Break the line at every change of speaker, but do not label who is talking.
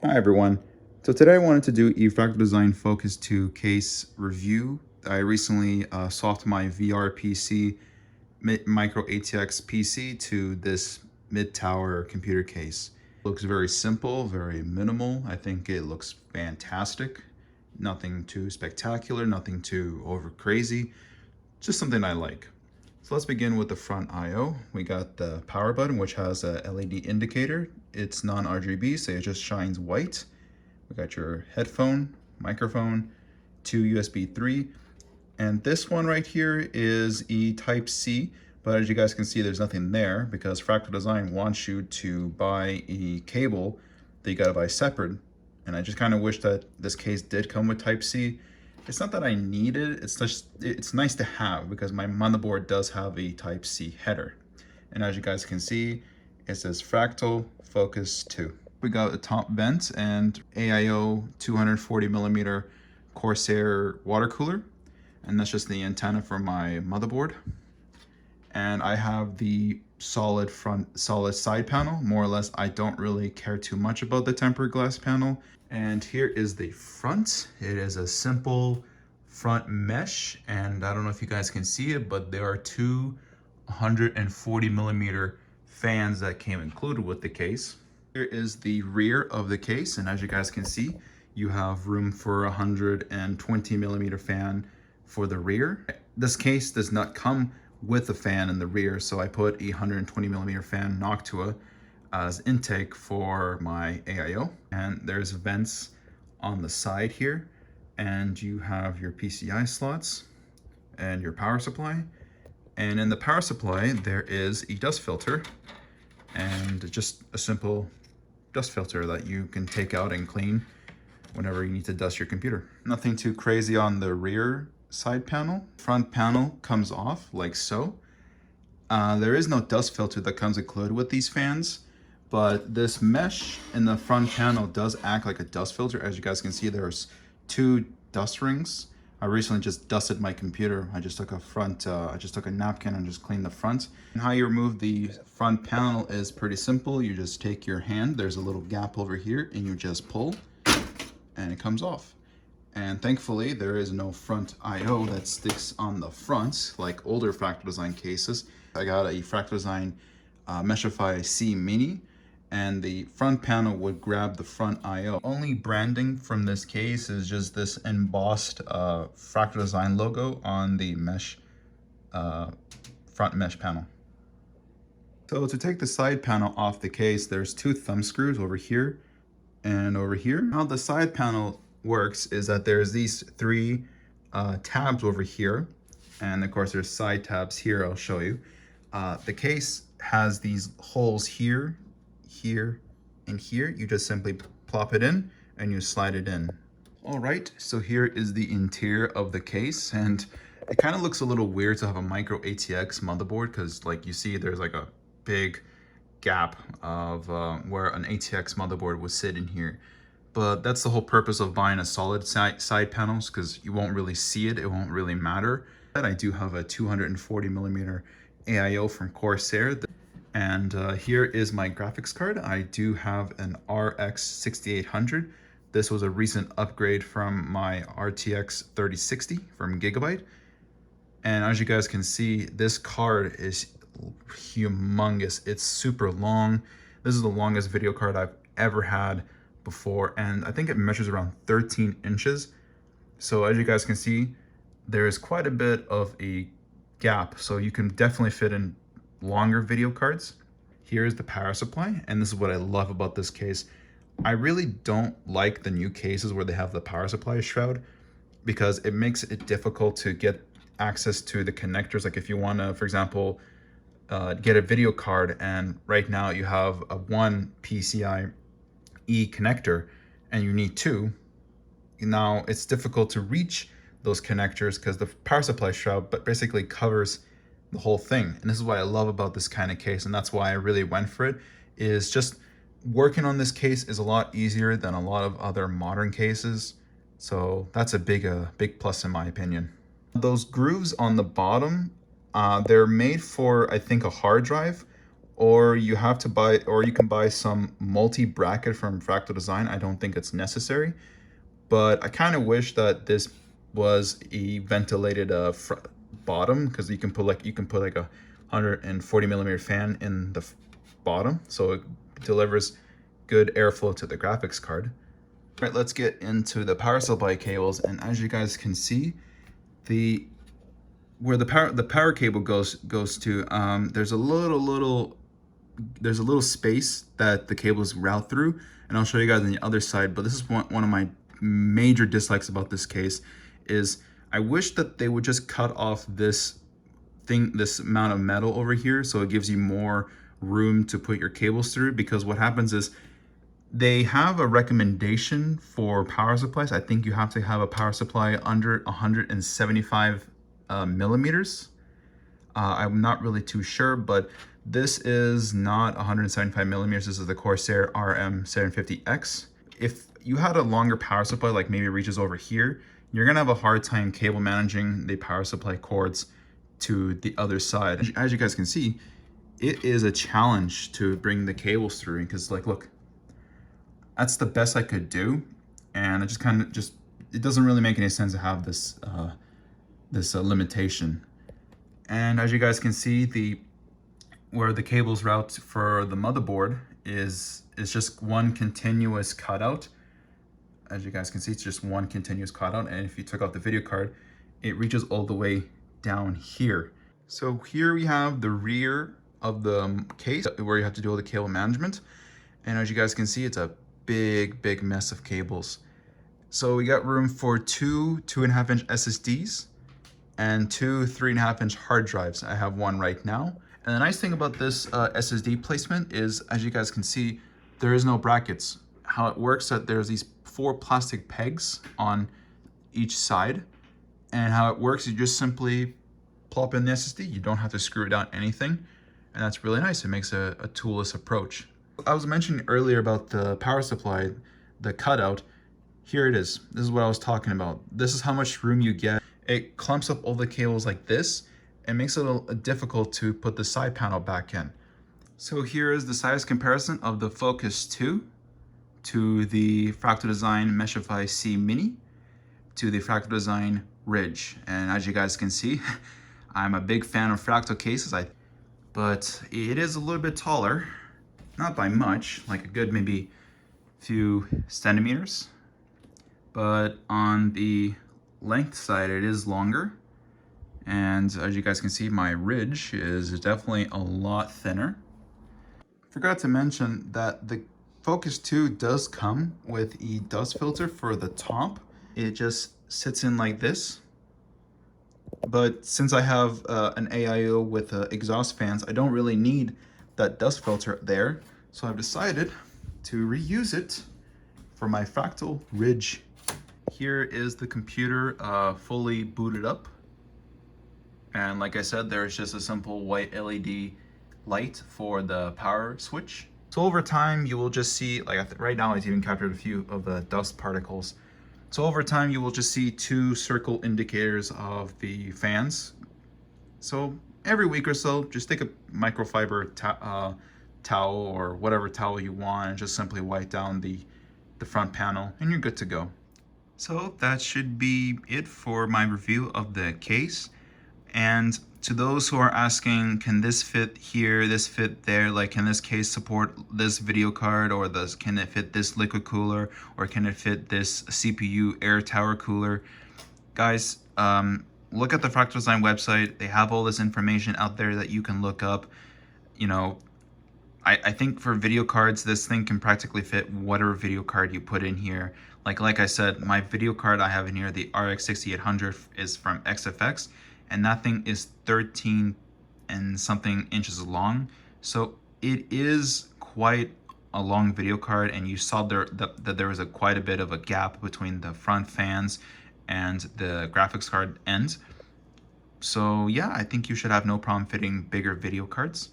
Hi everyone. So today I wanted to do a Fractal Design Focus 2 case review. I recently swapped my VR PC micro ATX PC to this mid-tower computer case. Looks very simple, very minimal. I think it looks fantastic. Nothing too spectacular, nothing too over crazy. Just something I like. So let's begin with the front I/O. We got the power button, which has a LED indicator. It's non-RGB, so it just shines white. We got your headphone, microphone, two USB 3, and this one right here is Type-C, but as you guys can see, there's nothing there because Fractal Design wants you to buy a cable that you gotta buy separate. And I just kind of wish that this case did come with Type-C. It's not that I need it, it's nice to have because my motherboard does have a Type-C header. And as you guys can see, it says Fractal Focus 2. We got a top vent and AIO 240mm Corsair water cooler. And that's just the antenna for my motherboard. And I have the solid side panel. More or less, I don't really care too much about the tempered glass panel. And here is the front. It is a simple front mesh, and I don't know if you guys can see it, but there are two 140mm fans that came included with the case. Here is the rear of the case, and as you guys can see, you have room for a 120mm fan for the rear. This case does not come with a fan in the rear, so I put a 120mm fan Noctua as intake for my AIO. And there's vents on the side here, and you have your PCI slots and your power supply. And in the power supply, there is a dust filter, and just a simple dust filter that you can take out and clean whenever you need to dust your computer. Nothing too crazy on the rear side panel. Front panel comes off like so. There is no dust filter that comes included with these fans, but this mesh in the front panel does act like a dust filter. As you guys can see, there's two dust rings. I recently just dusted my computer. I just took a napkin and just cleaned the front. And how you remove the front panel is pretty simple. You just take your hand, there's a little gap over here, and you just pull, and it comes off. And thankfully, there is no front I/O that sticks on the front like older Fractal Design cases. I got a Fractal Design Meshify C Mini, and the front panel would grab the front I/O. Only branding from this case is just this embossed Fractal Design logo on the mesh front mesh panel. So to take the side panel off the case, there's two thumb screws over here and over here. How the side panel works is that there's these three tabs over here, and of course there's side tabs here. I'll show you. The case has these holes here, here, and here. You just simply plop it in and you slide it in. All right, so here is the interior of the case, and it kind of looks a little weird to have a micro ATX motherboard because, like, you see there's like a big gap of where an ATX motherboard would sit in here. But that's the whole purpose of buying a solid side panels, because you won't really see it, it won't really matter. But I do have a 240mm AIO from Corsair. And here is my graphics card. I do have an RX 6800. This was a recent upgrade from my RTX 3060 from Gigabyte. And as you guys can see, this card is humongous. It's super long. This is the longest video card I've ever had before, and I think it measures around 13 inches. So as you guys can see, there is quite a bit of a gap, so you can definitely fit in longer video cards. Here's the power supply, and this is what I love about this case. I really don't like the new cases where they have the power supply shroud because it makes it difficult to get access to the connectors. Like if you want to, for example, get a video card, and right now you have a one PCIe connector and you need two. Now it's difficult to reach those connectors because the power supply shroud but basically covers the whole thing. And this is what I love about this kind of case, and that's why I really went for it. Is just working on this case is a lot easier than a lot of other modern cases, so that's a big plus in my opinion. Those grooves on the bottom, they're made for, I think, a hard drive or you have to buy, or you can buy some multi-bracket from Fractal Design. I don't think it's necessary, but I kind of wish that this was a ventilated bottom, because you can put like a 140 millimeter fan in the bottom, so it delivers good airflow to the graphics card. All right, let's get into the power supply cables, and as you guys can see, where the power cable goes to, there's a little space that the cables route through, and I'll show you guys on the other side. But this is one of my major dislikes about this case, is I wish that they would just cut off this amount of metal over here, so it gives you more room to put your cables through. Because what happens is, they have a recommendation for power supplies. I think you have to have a power supply under 175 millimeters. I'm not really too sure, but this is not 175 millimeters. This is the Corsair RM750X. If you had a longer power supply, like maybe it reaches over here, you're gonna have a hard time cable managing the power supply cords to the other side. As you guys can see, it is a challenge to bring the cables through, because like, look, that's the best I could do, and it just it doesn't really make any sense to have this limitation. And as you guys can see, where the cables route for the motherboard is just one continuous cutout. As you guys can see, it's just one continuous cutout, and if you took out the video card, it reaches all the way down here. So here we have the rear of the case, where you have to do all the cable management, and as you guys can see, it's a big mess of cables. So we got room for two 2.5-inch SSDs and two 3.5-inch hard drives. I have one right now. And the nice thing about this SSD placement is, as you guys can see, there is no brackets. How it works, that there's these 4 plastic pegs on each side, and how it works, you just simply plop in the SSD. You don't have to screw down anything, and that's really nice. It makes a toolless approach. I was mentioning earlier about the power supply, the cutout. Here it is. This is what I was talking about. This is how much room you get. It clumps up all the cables like this, and makes it a little difficult to put the side panel back in. So here is the size comparison of the Focus 2 to the Fractal Design Meshify C Mini to the Fractal Design Ridge. And as you guys can see, I'm a big fan of Fractal cases, but it is a little bit taller. Not by much, like a good maybe few centimeters, but on the length side it is longer, and as you guys can see, my ridge is definitely a lot thinner. Forgot to mention that the Focus 2 does come with a dust filter for the top. It just sits in like this, but since I have an AIO with exhaust fans, I don't really need that dust filter there, so I've decided to reuse it for my Fractal Ridge. Here is the computer fully booted up, and like I said, there's just a simple white LED light for the power switch. So over time you will just see, like right now it's even captured a few of the dust particles. So over time you will just see 2 circle indicators of the fans. So every week or so, just take a microfiber towel or whatever towel you want, and just simply wipe down the front panel, and you're good to go. So that should be it for my review of the case. And to those who are asking, can this fit here, this fit there, like can this case support this video card, or can it fit this liquid cooler, or can it fit this CPU air tower cooler? Guys, look at the Fractal Design website. They have all this information out there that you can look up. You know, I think for video cards, this thing can practically fit whatever video card you put in here. Like I said, my video card I have in here, the RX 6800, is from XFX, and that thing is 13 and something inches long. So it is quite a long video card, and you saw that there was quite a bit of a gap between the front fans and the graphics card end. So yeah, I think you should have no problem fitting bigger video cards.